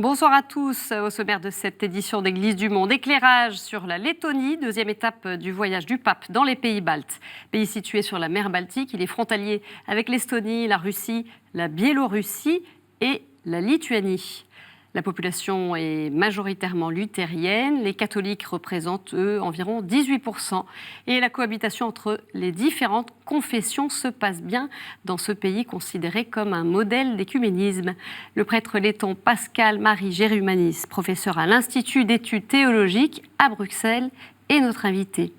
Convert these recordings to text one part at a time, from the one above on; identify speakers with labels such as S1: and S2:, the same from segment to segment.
S1: Bonsoir à tous. Au sommaire de cette édition d'Église du Monde, éclairage sur la Lettonie, deuxième étape du voyage du pape dans les pays baltes. Pays situé sur la mer Baltique, il est frontalier avec l'Estonie, la Russie, la Biélorussie et la Lituanie. La population est majoritairement luthérienne. Les catholiques représentent, eux, environ 18%. Et la cohabitation entre les différentes confessions se passe bien dans ce pays considéré comme un modèle d'écuménisme. Le prêtre letton Pascal-Marie Gérumanis, professeur à l'Institut d'études théologiques à Bruxelles, est notre invité.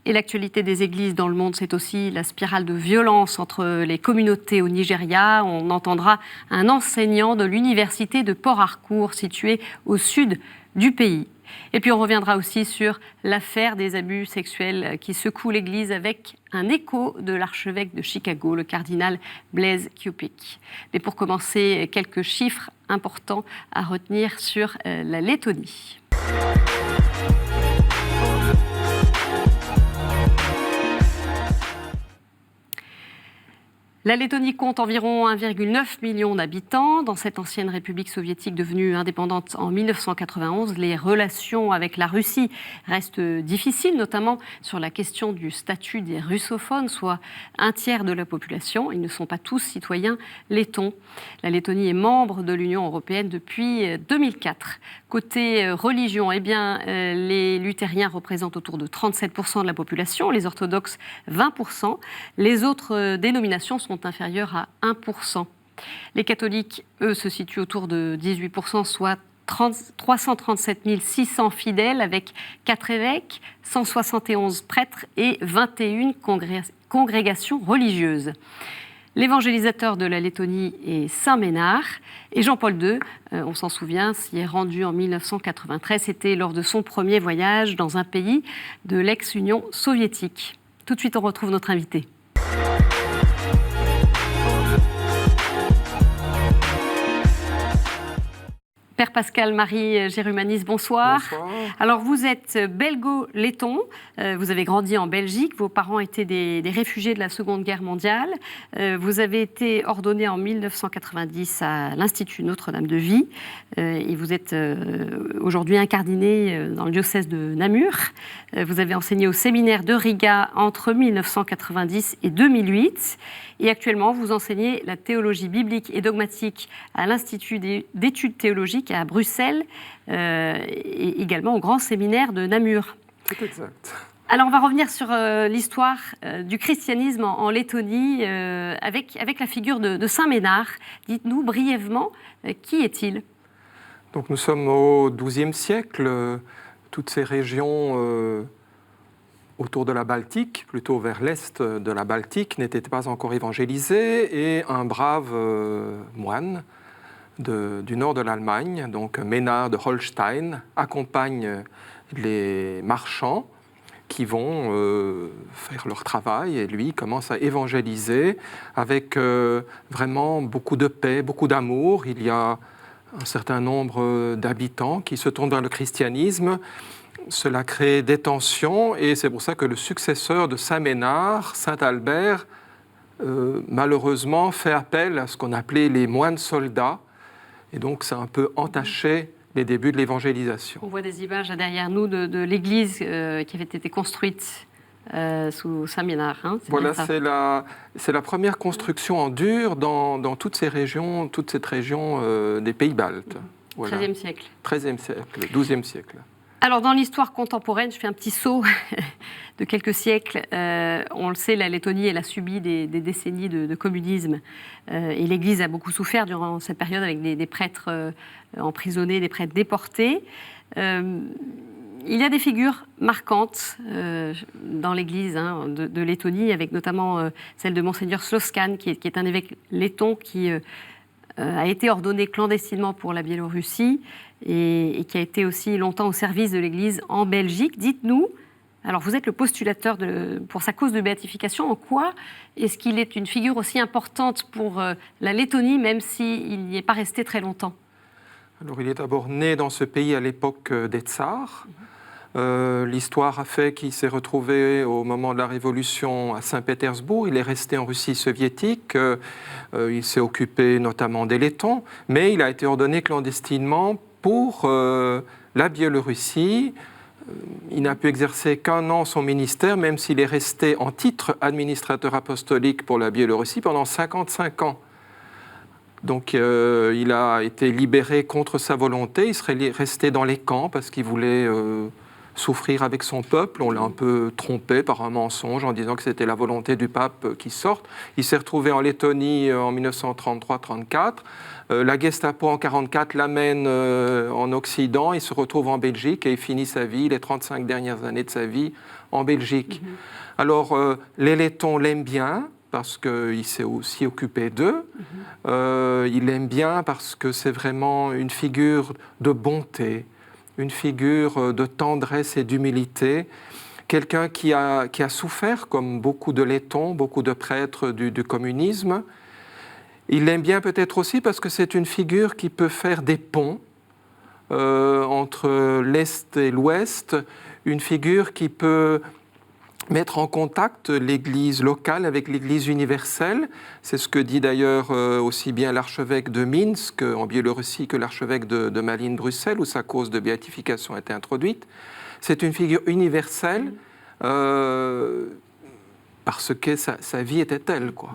S1: Et l'actualité des églises dans le monde, c'est aussi la spirale de violence entre les communautés au Nigeria. On entendra un enseignant de l'université de Port Harcourt, située au sud du pays. Et puis on reviendra aussi sur l'affaire des abus sexuels qui secoue l'Église avec un écho de l'archevêque de Chicago, le cardinal Blaise Ciopek. Mais pour commencer, quelques chiffres importants à retenir sur la Lettonie. La Lettonie compte environ 1,9 million d'habitants. Dans cette ancienne république soviétique devenue indépendante en 1991, les relations avec la Russie restent difficiles, notamment sur la question du statut des russophones, soit un tiers de la population. Ils ne sont pas tous citoyens lettons. La Lettonie est membre de l'Union européenne depuis 2004. Côté religion, les luthériens représentent autour de 37% de la population, les orthodoxes 20%. Les autres dénominations sont inférieurs à 1%. Les catholiques, eux, se situent autour de 18%, soit 337 600 fidèles avec 4 évêques, 171 prêtres et 21 congrégations religieuses. L'évangélisateur de la Lettonie est Saint Ménard et Jean-Paul II, on s'en souvient, s'y est rendu en 1993. C'était lors de son premier voyage dans un pays de l'ex-Union soviétique. Tout de suite, on retrouve notre invité. Père Pascal-Marie Gérumanis, bonsoir.
S2: Bonsoir.
S1: Alors vous êtes belgo-letton, vous avez grandi en Belgique, vos parents étaient des réfugiés de la Seconde Guerre mondiale. Vous avez été ordonné en 1990 à l'Institut Notre-Dame de Vie et vous êtes aujourd'hui incardiné dans le diocèse de Namur. Vous avez enseigné au séminaire de Riga entre 1990 et 2008 et actuellement vous enseignez la théologie biblique et dogmatique à l'Institut d'études théologiques à Bruxelles et également au Grand Séminaire de Namur.
S2: C'est exact.
S1: Alors on va revenir sur l'histoire du christianisme en Lettonie avec la figure de Saint Ménard. Dites-nous brièvement, qui est-il ?
S2: Donc nous sommes au XIIe siècle. Toutes ces régions autour de la Baltique, plutôt vers l'est de la Baltique, n'étaient pas encore évangélisées et un brave moine du nord de l'Allemagne, donc Ménard de Holstein, accompagne les marchands qui vont faire leur travail et lui commence à évangéliser avec vraiment beaucoup de paix, beaucoup d'amour. Il y a un certain nombre d'habitants qui se tournent vers le christianisme. Cela crée des tensions et c'est pour ça que le successeur de Saint Ménard, Saint Albert, malheureusement fait appel à ce qu'on appelait les moines soldats. Et donc, ça a un peu entaché les débuts de l'évangélisation.
S1: On voit des images derrière nous de l'église qui avait été construite sous Saint Ménard. Hein,
S2: voilà, c'est la première construction en dur dans toutes cette région des pays baltes. Voilà.
S1: 13e siècle.
S2: 13e siècle, 12e siècle.
S1: Alors, dans l'histoire contemporaine, je fais un petit saut de quelques siècles. On le sait, la Lettonie, elle a subi des décennies de communisme. Et l'Église a beaucoup souffert durant cette période avec des prêtres emprisonnés, des prêtres déportés. Il y a des figures marquantes dans l'Église de Lettonie, avec notamment celle de Monseigneur Sloskan, qui est un évêque letton qui a été ordonné clandestinement pour la Biélorussie et qui a été aussi longtemps au service de l'Église en Belgique. Dites-nous, alors vous êtes le postulateur pour sa cause de béatification, en quoi est-ce qu'il est une figure aussi importante pour la Lettonie, même s'il n'y est pas resté très longtemps ?
S2: Alors il est d'abord né dans ce pays à l'époque des Tsars. L'histoire a fait qu'il s'est retrouvé au moment de la Révolution à Saint-Pétersbourg. Il est resté en Russie soviétique. Il s'est occupé notamment des Lettons, mais il a été ordonné clandestinement pour la Biélorussie. Il n'a pu exercer qu'un an son ministère, même s'il est resté en titre administrateur apostolique pour la Biélorussie pendant 55 ans. Donc il a été libéré contre sa volonté. Il serait resté dans les camps parce qu'il voulait souffrir avec son peuple. On l'a un peu trompé par un mensonge en disant que c'était la volonté du pape qui sorte. Il s'est retrouvé en Lettonie en 1933-34. La Gestapo en 1944 l'amène en Occident. Il se retrouve en Belgique et il finit sa vie, les 35 dernières années de sa vie, en Belgique. Alors, les Lettons l'aiment bien parce qu'il s'est aussi occupé d'eux. Il l'aime bien parce que c'est vraiment une figure de bonté, une figure de tendresse et d'humilité. Quelqu'un qui a souffert, comme beaucoup de Lettons, beaucoup de prêtres du communisme. Il l'aime bien peut-être aussi parce que c'est une figure qui peut faire des ponts entre l'Est et l'Ouest, une figure qui peut mettre en contact l'Église locale avec l'Église universelle. C'est ce que dit d'ailleurs aussi bien l'archevêque de Minsk en Biélorussie que l'archevêque de Malines-Bruxelles, où sa cause de béatification a été introduite. C'est une figure universelle parce que sa vie était telle, quoi.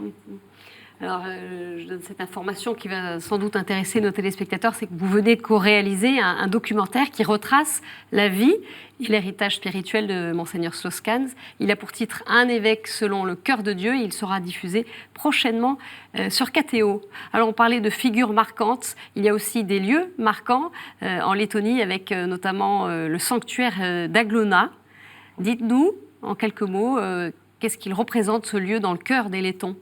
S1: Alors, je donne cette information qui va sans doute intéresser nos téléspectateurs, c'est que vous venez de co-réaliser un documentaire qui retrace la vie et l'héritage spirituel de Monseigneur Sloskans. Il a pour titre « Un évêque selon le cœur de Dieu » et il sera diffusé prochainement sur KTO. Alors, on parlait de figures marquantes. Il y a aussi des lieux marquants en Lettonie avec notamment le sanctuaire d'Aglona. Dites-nous, en quelques mots, qu'est-ce qu'il représente ce lieu dans le cœur des Lettons ?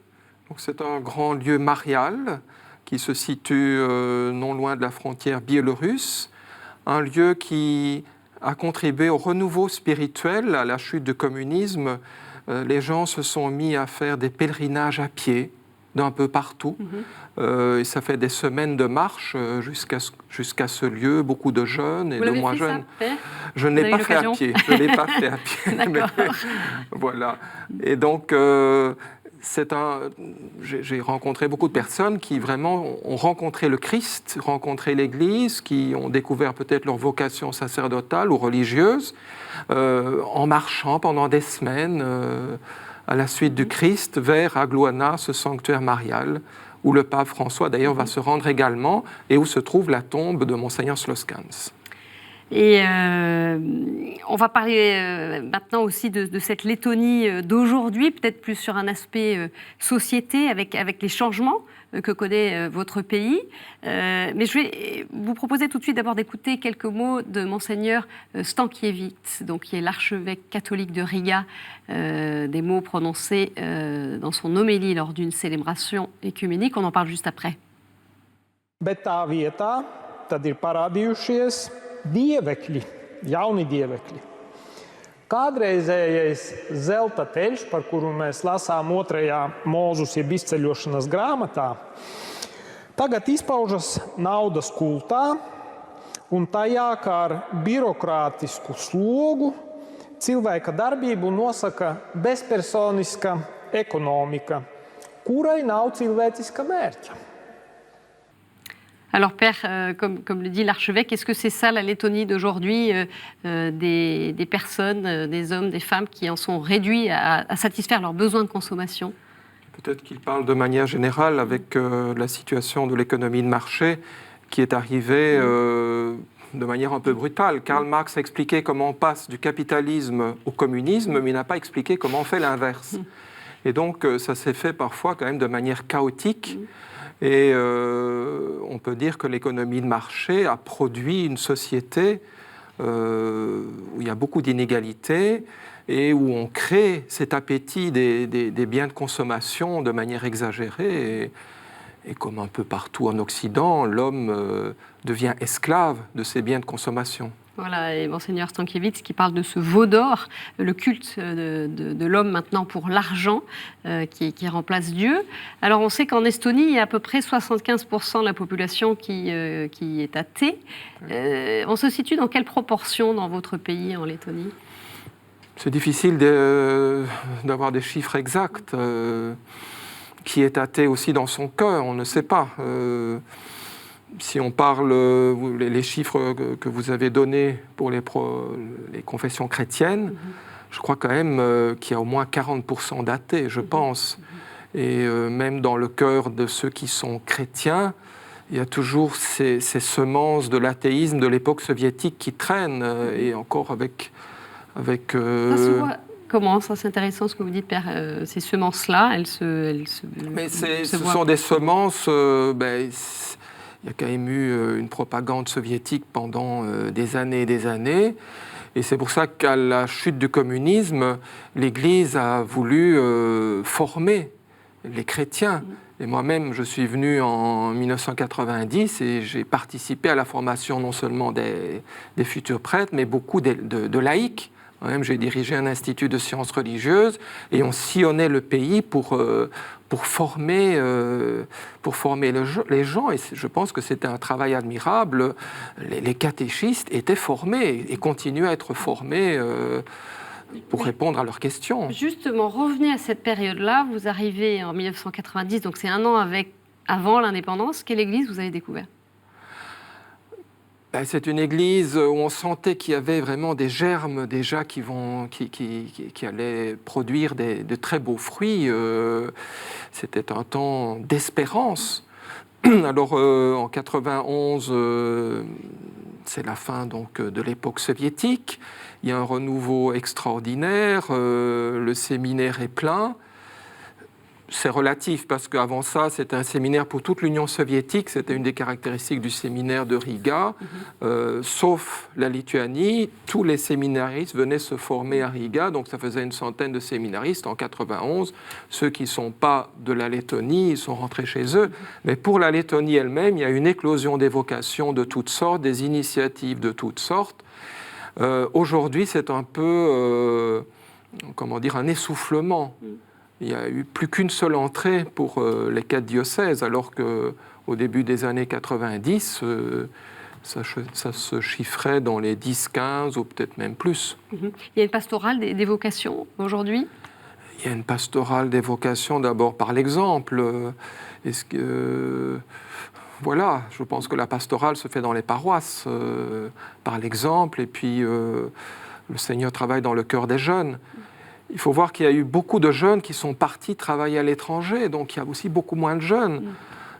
S2: C'est un grand lieu marial qui se situe non loin de la frontière biélorusse, un lieu qui a contribué au renouveau spirituel, à la chute du communisme. Les gens se sont mis à faire des pèlerinages à pied d'un peu partout. Et ça fait des semaines de marche jusqu'à ce lieu, beaucoup de jeunes et de moins jeunes. Je ne l'ai pas fait à pied. Je ne l'ai pas fait à pied.
S1: D'accord.
S2: Voilà. Et donc, j'ai rencontré beaucoup de personnes qui vraiment ont rencontré le Christ, rencontré l'Église, qui ont découvert peut-être leur vocation sacerdotale ou religieuse en marchant pendant des semaines à la suite du Christ vers Aglona, ce sanctuaire marial, où le pape François d'ailleurs va se rendre également et où se trouve la tombe de Monseigneur Sloskans.
S1: Et on va parler maintenant aussi de cette Lettonie d'aujourd'hui, peut-être plus sur un aspect société, avec les changements que connaît votre pays. Mais je vais vous proposer tout de suite d'abord d'écouter quelques mots de Monseigneur Stankiewicz, donc, qui est l'archevêque catholique de Riga, des mots prononcés dans son homélie lors d'une célébration œcuménique. On en parle juste après.
S3: Bet tā vietā tad ir parādījušies dievekļi, jauni dievekļi. Kādreizējais zelta teļš, par kuru mēs lasām 2. Mūzus jeb izceļošanas grāmatā, tagad izpaužas naudas kultā un tajā, kā ar birokrātisku slogu cilvēka darbību nosaka bezpersoniska ekonomika, kurai nav cilvēciska mērķa.
S1: Alors Père, comme le dit l'archevêque, est-ce que c'est ça la Lettonie d'aujourd'hui, des personnes, des hommes, des femmes qui en sont réduits à satisfaire leurs besoins de consommation ?
S2: Peut-être qu'il parle de manière générale avec la situation de l'économie de marché qui est arrivée de manière un peu brutale. Karl Marx a expliqué comment on passe du capitalisme au communisme, mais il n'a pas expliqué comment on fait l'inverse. Et donc ça s'est fait parfois quand même de manière chaotique. Et on peut dire que l'économie de marché a produit une société où il y a beaucoup d'inégalités et où on crée cet appétit des biens de consommation de manière exagérée. Et comme un peu partout en Occident, l'homme devient esclave de ces biens de consommation.
S1: Voilà, et Monseigneur Stankiewicz qui parle de ce veau d'or, le culte de l'homme maintenant pour l'argent qui remplace Dieu. Alors on sait qu'en Estonie, il y a à peu près 75% de la population qui est athée. On se situe dans quelle proportion dans votre pays, en Lettonie ?
S2: C'est difficile d'avoir des chiffres exacts. Qui est athée aussi dans son cœur, on ne sait pas. Si on parle, les chiffres que vous avez donnés pour les confessions chrétiennes, je crois quand même qu'il y a au moins 40% d'athées, je pense. Et même dans le cœur de ceux qui sont chrétiens, il y a toujours ces semences de l'athéisme de l'époque soviétique qui traînent, et encore avec
S1: Ça se voit. Comment ça, c'est intéressant ce que vous dites, Père. Ces semences-là,
S2: Mais ce sont des semences. Il y a quand même eu une propagande soviétique pendant des années et des années. Et c'est pour ça qu'à la chute du communisme, l'Église a voulu former les chrétiens. Et moi-même, je suis venu en 1990 et j'ai participé à la formation non seulement des futurs prêtres, mais beaucoup de laïcs. Moi-même, j'ai dirigé un institut de sciences religieuses et on sillonnait le pays pour former les gens. Et je pense que c'était un travail admirable. Les catéchistes étaient formés et continuent à être formés pour répondre à leurs questions.
S1: Justement, revenez à cette période-là. Vous arrivez en 1990, donc c'est un an avant l'indépendance. Quelle église vous avez découvert ?
S2: C'est une église où on sentait qu'il y avait vraiment des germes déjà qui allaient produire de très beaux fruits. C'était un temps d'espérance. Alors en 91, c'est la fin donc de l'époque soviétique. Il y a un renouveau extraordinaire. Le séminaire est plein. C'est relatif parce qu'avant ça, c'était un séminaire pour toute l'Union soviétique. C'était une des caractéristiques du séminaire de Riga. Sauf la Lituanie, tous les séminaristes venaient se former à Riga. Donc ça faisait une centaine de séminaristes en 91. Ceux qui ne sont pas de la Lettonie, ils sont rentrés chez eux. Mais pour la Lettonie elle-même, il y a une éclosion des vocations de toutes sortes, des initiatives de toutes sortes. Aujourd'hui, c'est un peu, un essoufflement. Il n'y a eu plus qu'une seule entrée pour les 4 diocèses, alors qu'au début des années 90, ça se chiffrait dans les 10, 15 ou peut-être même plus.
S1: Il y a une pastorale des vocations aujourd'hui ?
S2: Il y a une pastorale des vocations d'abord par l'exemple. Voilà, je pense que la pastorale se fait dans les paroisses par l'exemple, et puis le Seigneur travaille dans le cœur des jeunes. Il faut voir qu'il y a eu beaucoup de jeunes qui sont partis travailler à l'étranger, donc il y a aussi beaucoup moins de jeunes.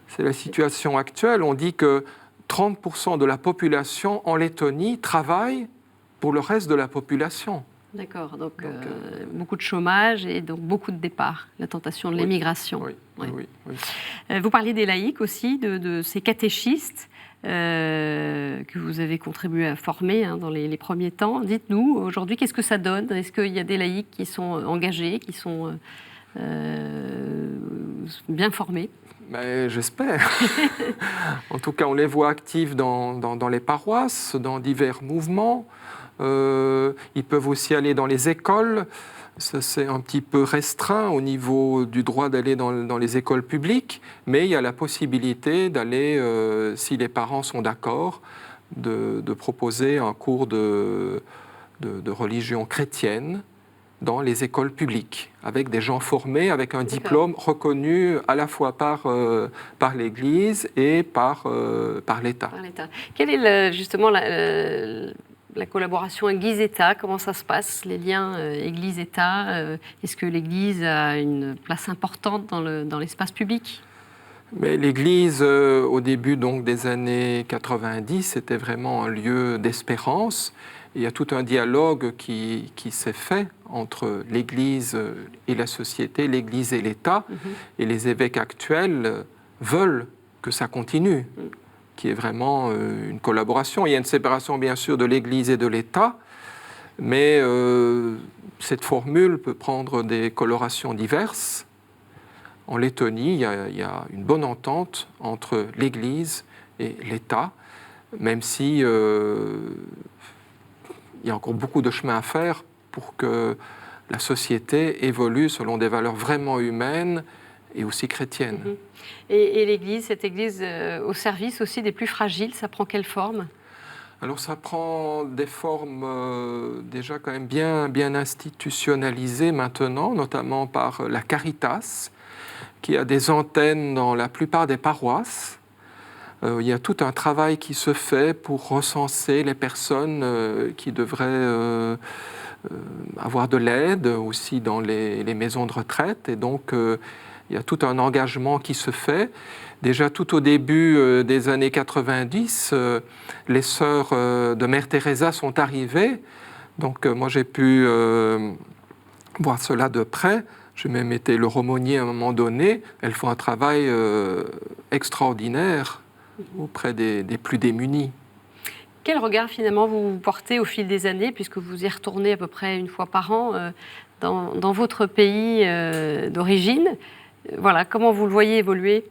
S2: C'est la situation actuelle. On dit que 30% de la population en Lettonie travaille pour le reste de la population.
S1: D'accord, donc beaucoup de chômage et donc beaucoup de départs, la tentation de l'émigration.
S2: Oui.
S1: Vous parliez des laïcs aussi, de ces catéchistes que vous avez contribué à former dans les premiers temps. Dites-nous, aujourd'hui, qu'est-ce que ça donne ? Est-ce qu'il y a des laïcs qui sont engagés, qui sont bien formés ?
S2: J'espère. En tout cas, on les voit actifs dans les paroisses, dans divers mouvements. Ils peuvent aussi aller dans les écoles. Ça, c'est un petit peu restreint au niveau du droit d'aller dans les écoles publiques, mais il y a la possibilité d'aller, si les parents sont d'accord, de proposer un cours de religion chrétienne dans les écoles publiques, avec des gens formés, avec un diplôme reconnu à la fois par l'Église et par l'État.
S1: Quelle est justement la collaboration Église-État? Comment ça se passe, les liens Église-État? Est-ce que l'Église a une place importante dans l'espace public?
S2: Mais l'Église, au début donc, des années 90, c'était vraiment un lieu d'espérance. Il y a tout un dialogue qui s'est fait entre l'Église et la société, l'Église et l'État. Et les évêques actuels veulent que ça continue, qui est vraiment une collaboration. Il y a une séparation, bien sûr, de l'Église et de l'État, mais cette formule peut prendre des colorations diverses. En Lettonie, il y a une bonne entente entre l'Église et l'État, même si il y a encore beaucoup de chemin à faire pour que la société évolue selon des valeurs vraiment humaines et aussi chrétiennes.
S1: Et l'Église, cette Église au service aussi des plus fragiles, ça prend quelle forme ?
S2: Alors ça prend des formes déjà quand même bien institutionnalisées maintenant, notamment par la Caritas, qui a des antennes dans la plupart des paroisses. Il y a tout un travail qui se fait pour recenser les personnes qui devraient avoir de l'aide, aussi dans les maisons de retraite. Et donc, il y a tout un engagement qui se fait. Déjà tout au début des années 90, les sœurs de Mère Teresa sont arrivées. Donc, moi, j'ai pu voir cela de près. J'ai même été leur aumônier à un moment donné. Elles font un travail extraordinaire auprès des plus démunis.
S1: Quel regard finalement vous portez au fil des années, puisque vous y retournez à peu près une fois par an dans votre pays d'origine? Voilà, comment vous le voyez évoluer?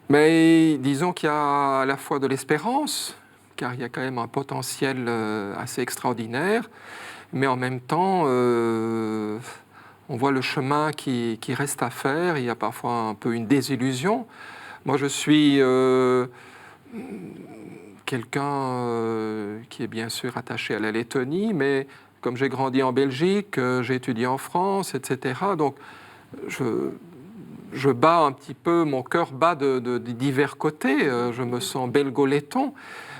S2: Mais disons qu'il y a à la fois de l'espérance, car il y a quand même un potentiel assez extraordinaire, mais en même temps, on voit le chemin qui reste à faire. Il y a parfois un peu une désillusion. Moi, je suis quelqu'un qui est bien sûr attaché à la Lettonie, mais comme j'ai grandi en Belgique, j'ai étudié en France, etc. Donc, je bats un petit peu, mon cœur bat de divers côtés. Je me sens belgo-letton.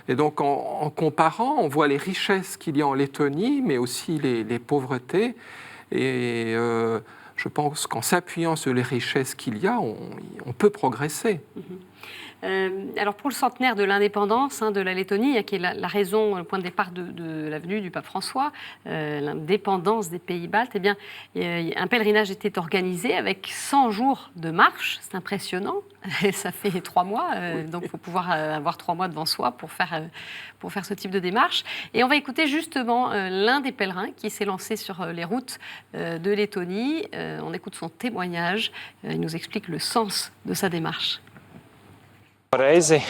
S2: Et donc, en comparant, on voit les richesses qu'il y a en Lettonie, mais aussi les pauvretés. Et je pense qu'en s'appuyant sur les richesses qu'il y a, on peut progresser.
S1: Alors pour le centenaire de l'indépendance de la Lettonie, qui est la raison, le point de départ de la venue du pape François, l'indépendance des pays baltes, eh bien, un pèlerinage était organisé avec 100 jours de marche. C'est impressionnant. Ça fait 3 mois, donc il faut pouvoir avoir 3 mois devant soi pour faire ce type de démarche. Et on va écouter justement l'un des pèlerins qui s'est lancé sur les routes de Lettonie. On écoute son témoignage. Il nous explique le sens de sa démarche.
S4: Reizi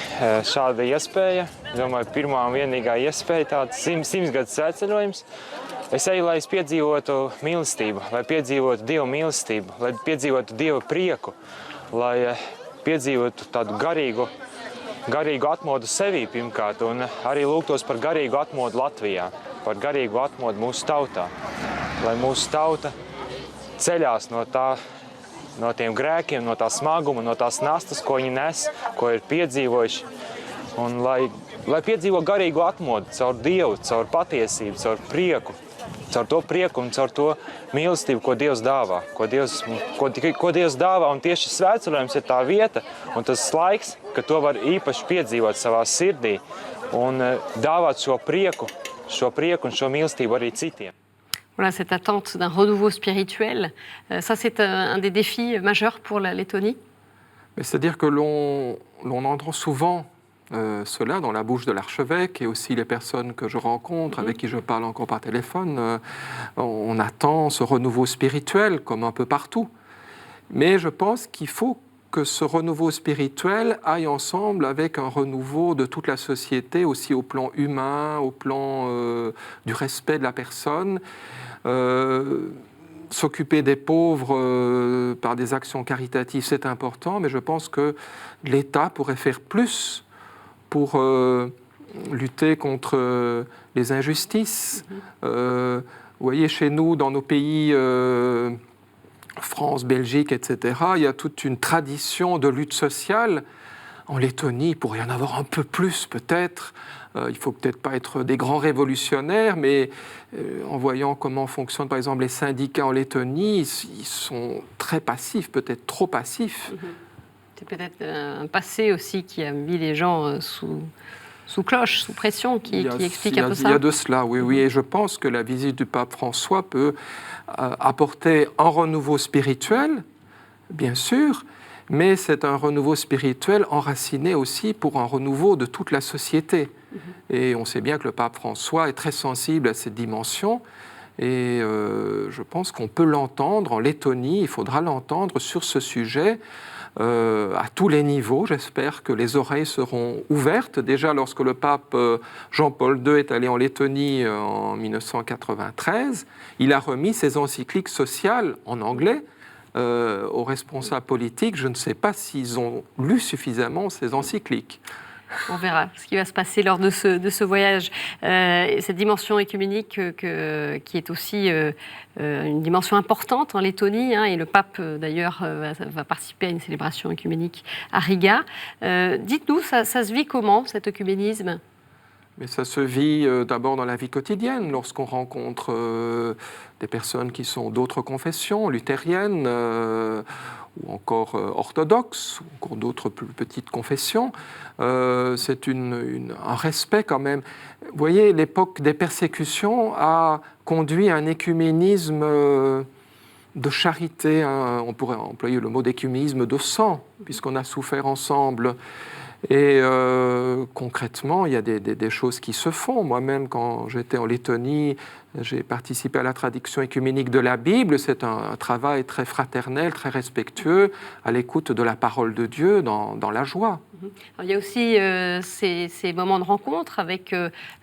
S4: šāda iespēja, domāju, pirmā un vienīgā iespēja, tāds 100 gadu svētceļojums. Es eju, lai es piedzīvotu mīlestību, lai piedzīvotu Dieva mīlestību, lai piedzīvotu Dieva prieku, lai piedzīvotu tādu garīgu atmodu sevī pirmkārt, un arī lūgtos par garīgu atmodu Latvijā, par garīgu atmodu mūsu tautā, lai mūsu tauta ceļās no tiem grēkiem, no tā smaguma, no tās nastas, ko viņi nes, ko ir piedzīvojuši. Un lai piedzīvo garīgu atmodu caur Dievu, caur patiesību, caur prieku, caur to prieku un caur to mīlestību, ko Dievs dāvā. Ko Dievs dāvā, un tieši svētceļojums ir tā vieta un tas laiks, ka to var īpaši piedzīvot savā sirdī un dāvāt šo prieku un šo mīlestību arī citiem.
S1: Voilà, cette attente d'un renouveau spirituel, ça c'est un des défis majeurs pour la Lettonie.
S2: C'est-à-dire que l'on entend souvent cela dans la bouche de l'archevêque et aussi les personnes que je rencontre, avec qui je parle encore par téléphone. On attend ce renouveau spirituel comme un peu partout. Mais je pense qu'il faut que ce renouveau spirituel aille ensemble avec un renouveau de toute la société, aussi au plan humain, au plan du respect de la personne. S'occuper des pauvres par des actions caritatives, c'est important, mais je pense que l'État pourrait faire plus pour lutter contre les injustices. Vous voyez, chez nous, dans nos pays, France, Belgique, etc., il y a toute une tradition de lutte sociale. En Lettonie, il pourrait y en avoir un peu plus, peut-être. Il ne faut peut-être pas être des grands révolutionnaires, mais en voyant comment fonctionnent, par exemple, les syndicats en Lettonie, ils sont très passifs, peut-être trop passifs.
S1: C'est peut-être un passé aussi qui a mis les gens sous cloche, sous pression, qui explique un peu ça.
S2: Il y a de cela, oui. Et je pense que la visite du pape François peut apporter un renouveau spirituel, bien sûr, mais c'est un renouveau spirituel enraciné aussi pour un renouveau de toute la société. Et on sait bien que le pape François est très sensible à cette dimension. Et je pense qu'on peut l'entendre en Lettonie, il faudra l'entendre sur ce sujet, à tous les niveaux. J'espère que les oreilles seront ouvertes. Déjà, lorsque le pape Jean-Paul II est allé en Lettonie en 1993, il a remis ses encycliques sociales en anglais aux responsables politiques. Je ne sais pas s'ils ont lu suffisamment ces encycliques.
S1: On verra ce qui va se passer lors de ce voyage. Cette dimension écuménique qui est aussi une dimension importante en Lettonie, hein, et le pape d'ailleurs va participer à une célébration écuménique à Riga. Dites-nous, ça se vit comment, cet œcuménisme ?
S2: Mais ça se vit d'abord dans la vie quotidienne, lorsqu'on rencontre des personnes qui sont d'autres confessions, luthériennes ou encore orthodoxes, ou encore d'autres plus petites confessions. C'est un respect quand même. Vous voyez, l'époque des persécutions a conduit à un écuménisme de charité, hein, on pourrait employer le mot d'écuménisme de sang, puisqu'on a souffert ensemble. Et concrètement, il y a des choses qui se font. Moi-même, quand j'étais en Lettonie, j'ai participé à la traduction écuménique de la Bible. C'est un travail très fraternel, très respectueux, à l'écoute de la parole de Dieu, dans la joie.
S1: Alors, il y a aussi ces moments de rencontre avec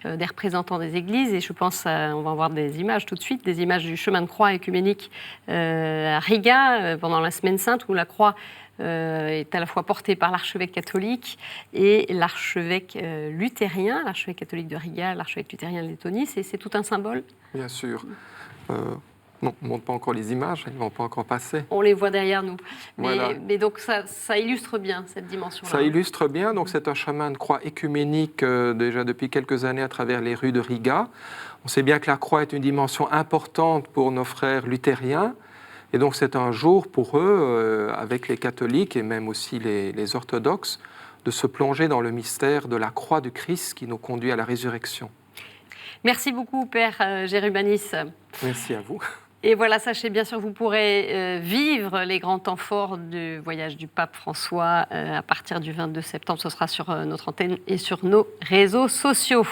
S1: des représentants des églises, et je pense, on va voir des images tout de suite, des images du chemin de croix écuménique à Riga pendant la Semaine Sainte, où la croix est à la fois porté par l'archevêque catholique et l'archevêque luthérien, l'archevêque catholique de Riga, l'archevêque luthérien de Lettonie. C'est tout un symbole.
S2: Bien sûr. Non, on ne montre pas encore les images, elles ne vont pas encore passer.
S1: On les voit derrière nous.
S2: Voilà.
S1: Mais donc ça illustre bien cette dimension-là.
S2: Ça illustre bien, donc c'est un chemin de croix écuménique déjà depuis quelques années à travers les rues de Riga. On sait bien que la croix est une dimension importante pour nos frères luthériens. Et donc c'est un jour pour eux, avec les catholiques et même aussi les orthodoxes, de se plonger dans le mystère de la croix du Christ qui nous conduit à la résurrection.
S1: Merci beaucoup, Père Gérubanis.
S2: Merci à vous.
S1: Et voilà, sachez bien sûr que vous pourrez vivre les grands temps forts du voyage du pape François à partir du 22 septembre. Ce sera sur notre antenne et sur nos réseaux sociaux.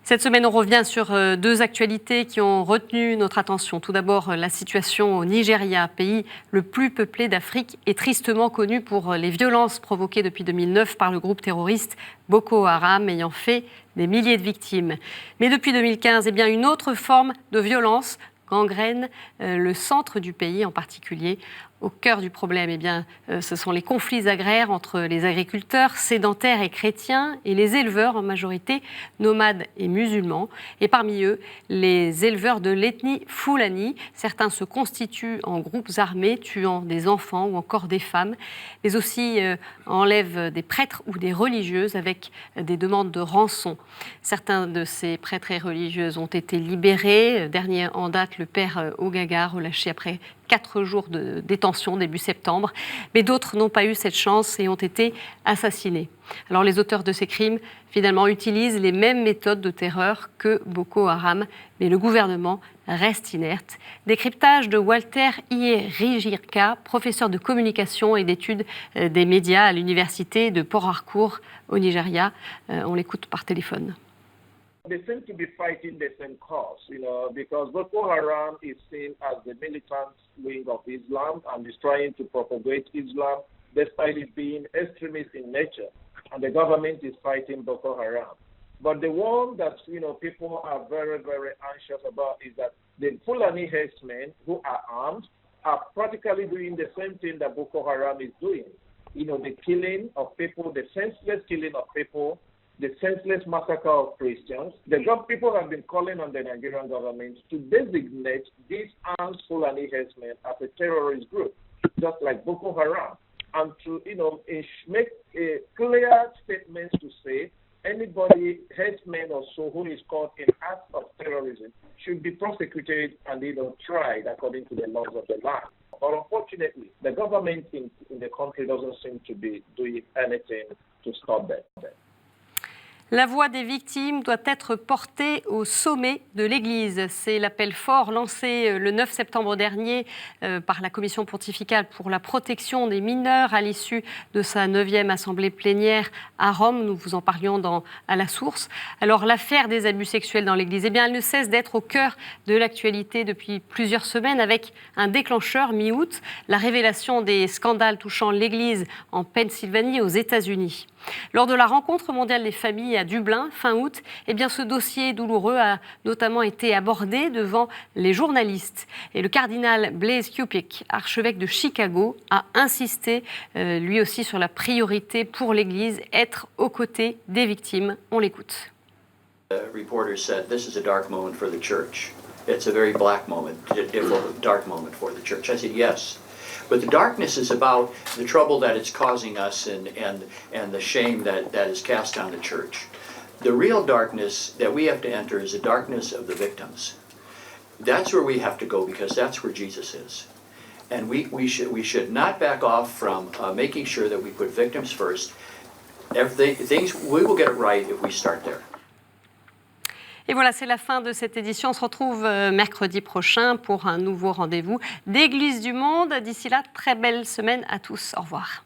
S1: Cette semaine, on revient sur deux actualités qui ont retenu notre attention. Tout d'abord, la situation au Nigeria, pays le plus peuplé d'Afrique et tristement connu pour les violences provoquées depuis 2009 par le groupe terroriste Boko Haram, ayant fait des milliers de victimes. Mais depuis 2015, une autre forme de violence gangrène le centre du pays en particulier. Au cœur du problème, ce sont les conflits agraires entre les agriculteurs sédentaires et chrétiens et les éleveurs en majorité nomades et musulmans. Et parmi eux, les éleveurs de l'ethnie Fulani. Certains se constituent en groupes armés, tuant des enfants ou encore des femmes, mais aussi enlèvent des prêtres ou des religieuses avec des demandes de rançon. Certains de ces prêtres et religieuses ont été libérés. Dernier en date, le père Ogaga, relâché après 4 jours de détention début septembre, mais d'autres n'ont pas eu cette chance et ont été assassinés. Alors les auteurs de ces crimes, finalement, utilisent les mêmes méthodes de terreur que Boko Haram, mais le gouvernement reste inerte. Décryptage de Walter Iyerigirka, professeur de communication et d'études des médias à l'université de Port Harcourt au Nigeria. On l'écoute par téléphone.
S5: They seem to be fighting the same cause, because Boko Haram is seen as the militant wing of Islam and is trying to propagate Islam despite it being extremist in nature. And the government is fighting Boko Haram. But the one that, people are very, very anxious about is that the Fulani herdsmen who are armed are practically doing the same thing that Boko Haram is doing. The killing of people, the senseless killing of people, the senseless massacre of Christians. The people have been calling on the Nigerian government to designate these armed Fulani herdsmen as a terrorist group, just like Boko Haram, and to make a clear statement to say anybody, herdsmen or so, who is caught in acts of terrorism should be prosecuted and tried according to the laws of the land. But unfortunately, the government in the country doesn't seem to be doing anything to stop that.
S1: La voix des victimes doit être portée au sommet de l'Église. C'est l'appel fort lancé le 9 septembre dernier par la Commission pontificale pour la protection des mineurs à l'issue de sa 9e assemblée plénière à Rome. Nous vous en parlions à la source. Alors l'affaire des abus sexuels dans l'Église, elle ne cesse d'être au cœur de l'actualité depuis plusieurs semaines avec un déclencheur mi-août, la révélation des scandales touchant l'Église en Pennsylvanie aux États-Unis. Lors de la rencontre mondiale des familles à Dublin, fin août, ce dossier douloureux a notamment été abordé devant les journalistes. Et le cardinal Blaise Cupich, archevêque de Chicago, a insisté lui aussi sur la priorité pour l'Église, être aux côtés des victimes. On l'écoute.
S6: The reporter said, "This is a dark moment for the church. It's a very black moment, a dark moment for the church." I said, "Yes. But the darkness is about the trouble that it's causing us and the shame that is cast on the church. The real darkness that we have to enter is the darkness of the victims. That's where we have to go because that's where Jesus is. And we should not back off from making sure that we put victims first. We will get it right if we start there."
S1: Et voilà, c'est la fin de cette édition. On se retrouve mercredi prochain pour un nouveau rendez-vous d'Église du Monde. D'ici là, très belle semaine à tous. Au revoir.